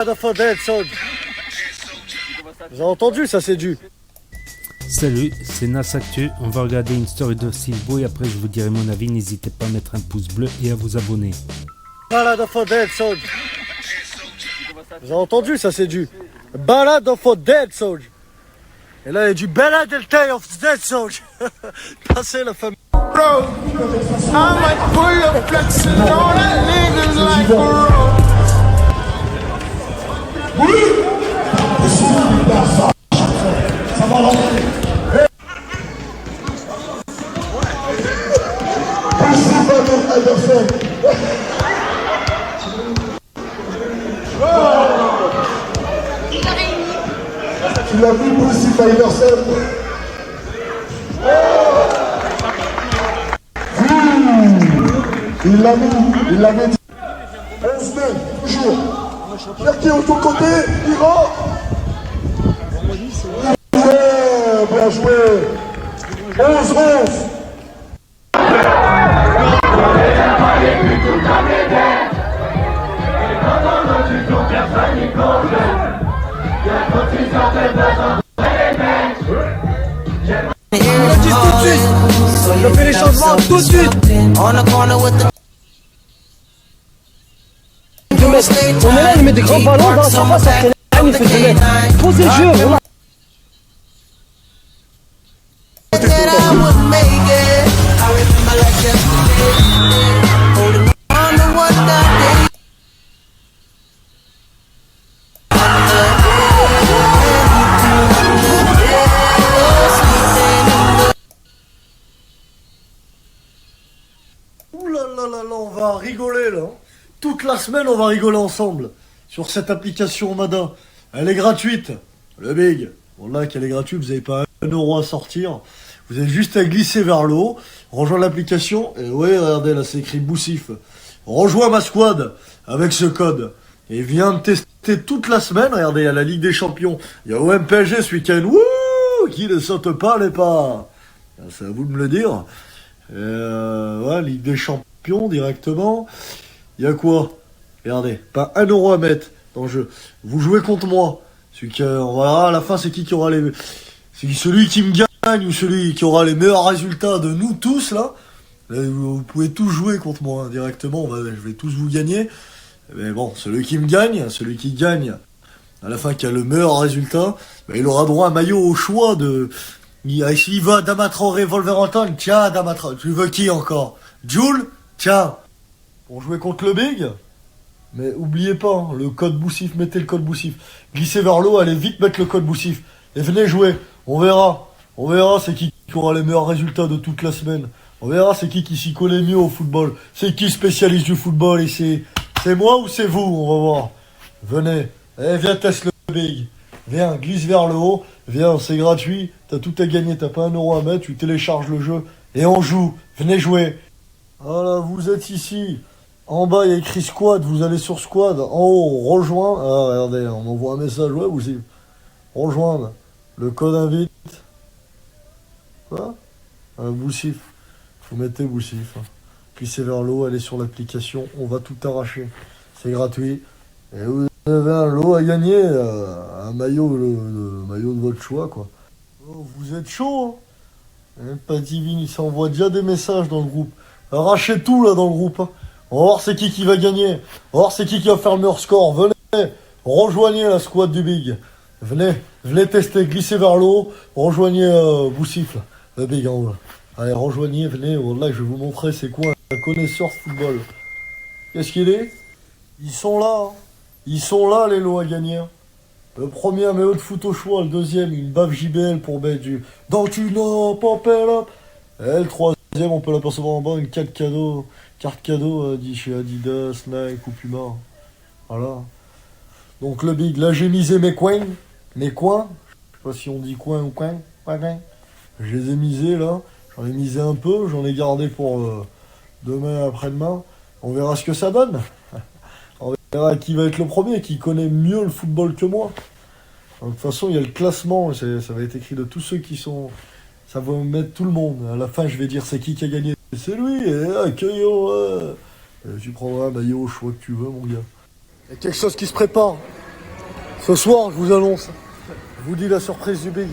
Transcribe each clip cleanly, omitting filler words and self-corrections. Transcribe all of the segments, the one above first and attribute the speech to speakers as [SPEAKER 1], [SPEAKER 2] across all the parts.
[SPEAKER 1] Vous avez entendu, ça c'est du.
[SPEAKER 2] Salut, c'est Nas Actu. On va regarder une story de Silbo et après je vous dirai mon avis. N'hésitez pas à mettre un pouce bleu et à vous abonner.
[SPEAKER 1] Balade of a Dead Soldier. Vous avez entendu, ça c'est du. Balade of a Dead Soldier. Et là il y a du Bella del Day of the Dead Soldier. Passez la famille.
[SPEAKER 3] Bro, I might pull up flexing on that niggas like a road.
[SPEAKER 4] Ça va rentrer. Tu l'as vu, Bruce Anderson? Il l'a mis. 11 mai, toujours. Cherki est de ton côté, il rentre. Bien joué. 11-11.
[SPEAKER 1] Je fais les changements tout de suite. On est là, il met des grands ballons dans la surface, il fait des mecs. Posez le jeu, voilà. Ouh là là là là, on va rigoler là. Toute la semaine, on va rigoler ensemble sur cette application Mada. Elle est gratuite. Le big. Bon là, qu'elle est gratuite, vous n'avez pas 1€ à sortir. Vous avez juste à glisser vers le haut, rejoindre l'application. Et ouais, regardez, là, c'est écrit Boussif. Rejoins ma squad avec ce code. Et viens me tester toute la semaine. Regardez, il y a la Ligue des Champions. Il y a OM PSG ce week-end. Wouh, qui ne saute pas les pas. C'est à vous de me le dire. Ouais, Ligue des Champions directement. Il y a quoi? Regardez, pas 1€ à mettre dans le jeu. Vous jouez contre moi. On verra à la fin c'est qui aura les. C'est celui qui me gagne ou celui qui aura les meilleurs résultats de nous tous là. Vous pouvez tous jouer contre moi directement. Je vais tous vous gagner. Mais bon, celui qui gagne à la fin qui a le meilleur résultat, il aura droit à un maillot au choix de. S'il va Adama Traoré, Wolverhampton, tiens Adama Traoré. Tu veux qui encore? Jules? Tiens. Pour jouer contre le big. Mais oubliez pas, hein, le code Boussif, mettez le code Boussif. Glissez vers l'eau, allez vite mettre le code Boussif. Et venez jouer, on verra c'est qui aura les meilleurs résultats de toute la semaine. On verra c'est qui s'y connaît mieux au football. C'est qui spécialiste du football ici? C'est moi ou c'est vous? On va voir. Venez, viens tester le big. Viens, glisse vers le haut, viens, c'est gratuit, t'as tout à gagner, t'as pas 1€ à mettre, tu télécharges le jeu et on joue. Venez jouer. Voilà, vous êtes ici. En bas, il y a écrit squad, vous allez sur squad. En haut, rejoins. Ah, regardez, on m'envoie un message, ouais, vous y. Rejoindre. Le code invite. Quoi? Boussif. Vous mettez Boussif. Glissez vers l'eau, allez sur l'application, on va tout arracher. C'est gratuit. Et vous avez un lot à gagner, un maillot, le maillot de votre choix, quoi. Oh, vous êtes chaud, hein? Pas divine, il s'envoie déjà des messages dans le groupe. Arrachez tout, là, dans le groupe, hein. On va voir c'est qui va gagner. On va voir c'est qui va faire le meilleur score. Venez, rejoignez la squad du big. Venez tester, glissez vers l'eau. Rejoignez Boussif, là. Le big en haut, là. Allez, rejoignez, venez. Là, je vais vous montrer c'est quoi un connaisseur de football. Qu'est-ce qu'il est? Ils sont là, hein. Ils sont là, les lots à gagner. Le premier, un maillot de foot au choix. Le deuxième, une baffe JBL pour mettre du dans une up. Et le troisième, on peut l'apercevoir en bas, une carte cadeau dit chez Adidas, Nike ou Puma. Voilà. Donc le big, là j'ai misé mes coins. Je sais pas si on dit coin ou coin. Je les ai misés là. J'en ai misé un peu, j'en ai gardé pour demain après-demain. On verra ce que ça donne. On verra qui va être le premier, qui connaît mieux le football que moi. De toute façon, il y a le classement, ça va être écrit de tous ceux qui sont... Ça va mettre tout le monde. À la fin, je vais dire c'est qui a gagné. C'est lui, accueillons. Tu prendras un maillot au choix que tu veux, mon gars. Il y a quelque chose qui se prépare. Ce soir, je vous annonce, je vous dis la surprise du Big.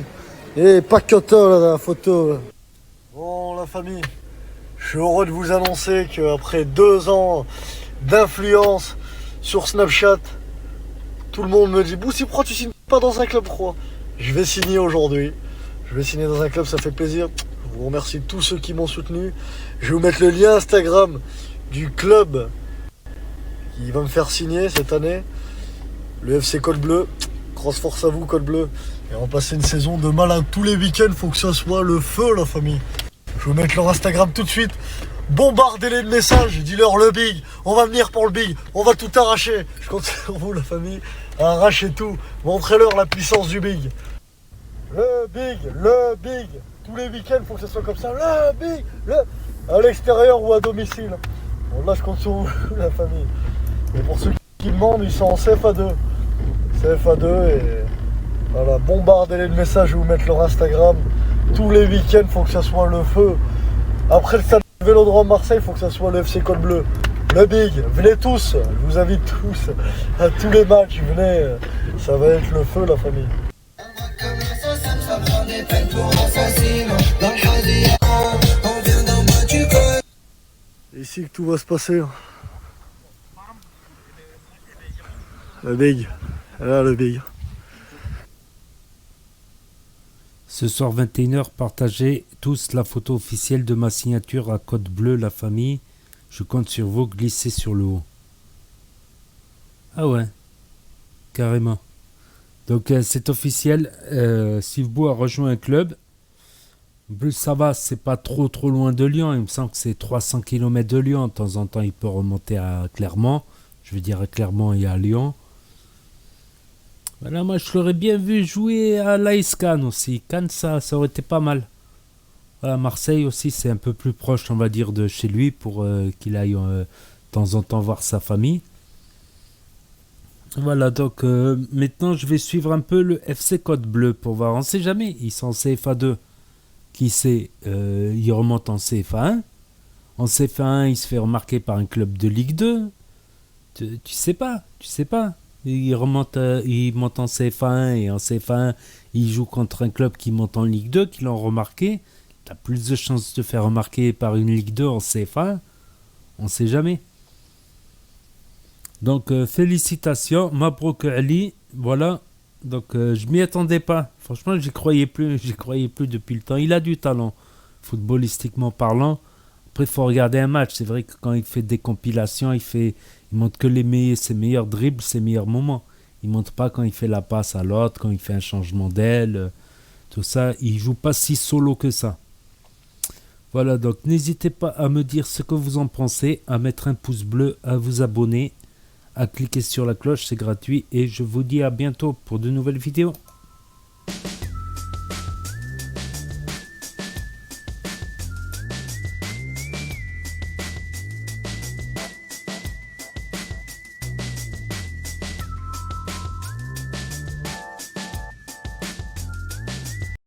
[SPEAKER 1] Et pas Kota là, la photo. Là. Bon, la famille, je suis heureux de vous annoncer qu'après 2 ans d'influence sur Snapchat, tout le monde me dit Boussi, pourquoi tu signes pas dans un club pro? Je vais signer aujourd'hui. Je vais signer dans un club, ça fait plaisir. Je vous remercie tous ceux qui m'ont soutenu. Je vais vous mettre le lien Instagram du club qui va me faire signer cette année. Le FC Code Bleu. Grosse force à vous, Code Bleu. Et on va passer une saison de malade. Tous les week-ends, faut que ça soit le feu, la famille. Je vais vous mettre leur Instagram tout de suite. Bombardez-les de messages. Dis-leur le Big. On va venir pour le Big. On va tout arracher. Je compte sur vous, la famille, à arracher tout. Montrez-leur la puissance du Big. Le Big, le Big. Tous les week-ends, faut que ça soit comme ça. Le Big, à l'extérieur ou à domicile. Bon, là, je compte sur vous, la famille. Et pour ceux qui demandent, ils sont en CFA2. CFA2 et voilà, bombardez-les de messages, je vais vous mettre leur Instagram. Tous les week-ends, faut que ça soit le feu. Après le stade Vélodrome Marseille, faut que ça soit le FC Code Bleu. Le Big, venez tous, je vous invite tous à tous les matchs, venez, ça va être le feu, la famille. Ici que tout va se passer. Le Big, là le Big.
[SPEAKER 2] Ce soir 21h, partagez tous la photo officielle de ma signature à Code Bleu, la famille. Je compte sur vous, glissez sur le haut. Ah ouais, carrément. Donc c'est officiel, Sivbou a rejoint un club. En plus ça va, c'est pas trop loin de Lyon. Il me semble que c'est 300 km de Lyon. De temps en temps il peut remonter à Clermont. Je veux dire à Clermont et à Lyon. Voilà, moi je l'aurais bien vu jouer à l'AS Cannes aussi. Cannes ça aurait été pas mal. Voilà, Marseille aussi c'est un peu plus proche on va dire de chez lui pour qu'il aille de temps en temps voir sa famille. Voilà, donc maintenant je vais suivre un peu le FC Code Bleu pour voir. On sait jamais, ils sont en CFA2. Qui sait, il remonte en CFA1. En CFA1, il se fait remarquer par un club de Ligue 2. Tu sais pas. Il monte en CFA1 et en CFA1, il joue contre un club qui monte en Ligue 2, qui l'ont remarqué. Tu as plus de chances de te faire remarquer par une Ligue 2 en CFA1. On sait jamais. Donc, félicitations, Mabrouk Ali. Voilà. Donc, je m'y attendais pas. Franchement, j'y croyais plus depuis le temps. Il a du talent, footballistiquement parlant. Après, il faut regarder un match. C'est vrai que quand il fait des compilations, il montre que ses meilleurs dribbles, ses meilleurs moments. Il montre pas quand il fait la passe à l'autre, quand il fait un changement d'aile, tout ça. Il joue pas si solo que ça. Voilà, donc n'hésitez pas à me dire ce que vous en pensez, à mettre un pouce bleu, à vous abonner, à cliquer sur la cloche, c'est gratuit. Et je vous dis à bientôt pour de nouvelles vidéos.